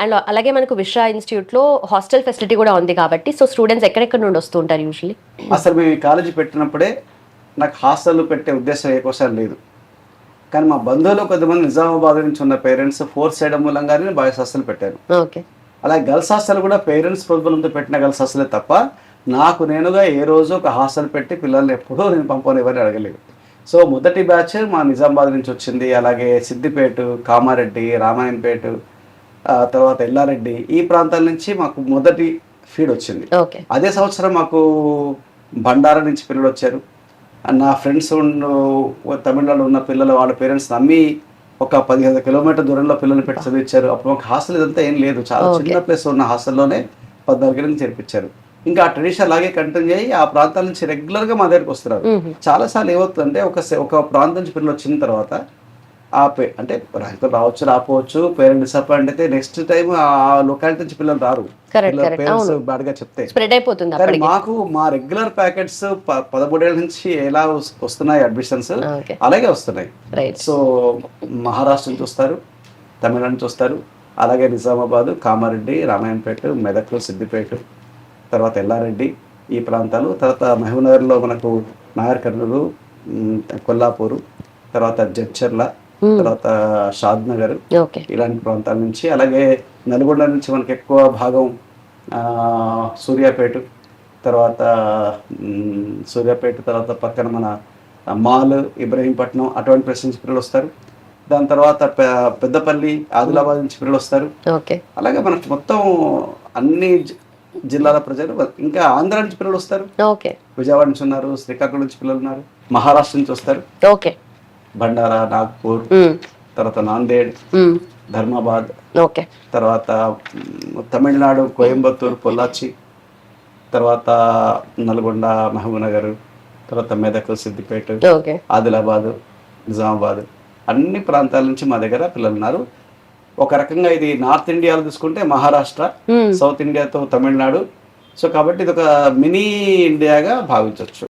And అలాగే మనకు విశ్రా ఇన్స్టిట్యూట్లో హాస్టల్ ఫెసిలిటీ కూడా ఉంది కాబట్టి సో స్టూడెంట్స్ ఎక్కడెక్కడ నుండి వస్తూ ఉంటారు యూజువల్లీ? అసలు మేము ఈ కాలేజీ పెట్టినప్పుడే నాకు హాస్టల్ పెట్టే ఉద్దేశం ఏకోసారి లేదు. కానీ మా బంధువులు కొంతమంది నిజామాబాద్ నుంచి ఉన్న పేరెంట్స్ ఫోర్స్ చేయడం మూలంగానే బాయ్స్ హాస్టల్ పెట్టాను. ఓకే. అలాగే గర్ల్స్ హాస్టల్ కూడా పేరెంట్స్ ప్రోద్బలంతో పెట్టిన గర్ల్స్ హాస్టలే తప్ప నాకు నేనుగా ఏ రోజు ఒక హాస్టల్ పెట్టి పిల్లల్ని ఎప్పుడూ నేను పంపని ఎవరిని అడగలేదు. సో మొదటి బ్యాచ్ మా నిజామాబాద్ నుంచి వచ్చింది. అలాగే సిద్దిపేట, కామారెడ్డి, రామాయంపేట, తర్వాత ఎల్లారెడ్డి, ఈ ప్రాంతాల నుంచి మాకు మొదటి ఫీడ్ వచ్చింది. అదే సంవత్సరం మాకు బండారా నుంచి పిల్లలు వచ్చారు. నా ఫ్రెండ్స్ తమిళనాడు ఉన్న పిల్లలు వాళ్ళ పేరెంట్స్ నమ్మి ఒక 15 కిలోమీటర్ దూరంలో పిల్లల్ని పెట్టి చదివించారు. అప్పుడు మాకు హాస్టల్ ఇదంతా ఏం లేదు, చాలా చిన్న ప్లేస్ ఉన్న హాస్టల్లోనే 14 నుంచి చేర్పించారు. ఇంకా ఆ ట్రెడిషన్ అలాగే కంటిన్యూ అయ్యి ఆ ప్రాంతాల నుంచి రెగ్యులర్గా మా దగ్గరికి వస్తున్నారు. చాలాసార్లు ఏమవుతుందంటే ఒక ప్రాంతం నుంచి పిల్లలు వచ్చిన తర్వాత అంటే రైతులు రావచ్చు రాకపోవచ్చు, పేరెంట్ డిసప్పాయింట్ అయితే నెక్స్ట్ టైం ఆ లొకాలిటీ నుంచి పిల్లలు రారు, పేరెంట్స్ బాగా చెప్తే స్ప్రెడ్ అయిపోతుంది. కానీ మాకు మా రెగ్యులర్ ప్యాకెట్స్ 13 ఏళ్ళ నుంచి ఎలా వస్తున్నాయి అడ్మిషన్స్ అలాగే వస్తున్నాయి. సో మహారాష్ట్ర నుంచి వస్తారు, తమిళనాడు నుంచి వస్తారు, అలాగే నిజామాబాద్, కామారెడ్డి, రామాయంపేట, మెదక్, సిద్దిపేట, తర్వాత ఎల్లారెడ్డి, ఈ ప్రాంతాలు, తర్వాత మహబూబ్నగర్లో మనకు నాగర్ కర్నూలు, కొల్లాపూరు, తర్వాత జడ్చర్ల, తర్వాత షాద్ నగర్, ఇలాంటి ప్రాంతాల నుంచి, అలాగే నల్గొండ నుంచి మనకి ఎక్కువ భాగం సూర్యాపేట, తర్వాత పక్కన మన మాల్, ఇబ్రహీంపట్నం, అటువంటి ప్లేస్ నుంచి పిల్లలు వస్తారు. దాని తర్వాత పెద్దపల్లి, ఆదిలాబాద్ నుంచి పిల్లలు వస్తారు. అలాగే మనకు మొత్తం అన్ని జిల్లాల ప్రజలు, ఇంకా ఆంధ్ర నుంచి పిల్లలు వస్తారు, విజయవాడ నుంచి ఉన్నారు, శ్రీకాకుళం నుంచి పిల్లలు ఉన్నారు, మహారాష్ట్ర నుంచి వస్తారు, బండారా, నాగ్పూర్, తర్వాత నాందేడ్, ధర్మాబాద్, తర్వాత తమిళనాడు, కోయంబత్తూరు, పొల్లాచి, తర్వాత నల్గొండ, మహబూబ్నగర్, తర్వాత మెదక్, సిద్దిపేట, ఆదిలాబాద్, నిజామాబాద్, అన్ని ప్రాంతాల నుంచి మా దగ్గర పిల్లలు ఉన్నారు. ఒక రకంగా ఇది నార్త్ ఇండియాలో తీసుకుంటే మహారాష్ట్ర, సౌత్ ఇండియాతో తమిళనాడు. సో కాబట్టి ఇది ఒక మినీ ఇండియాగా భావించవచ్చు.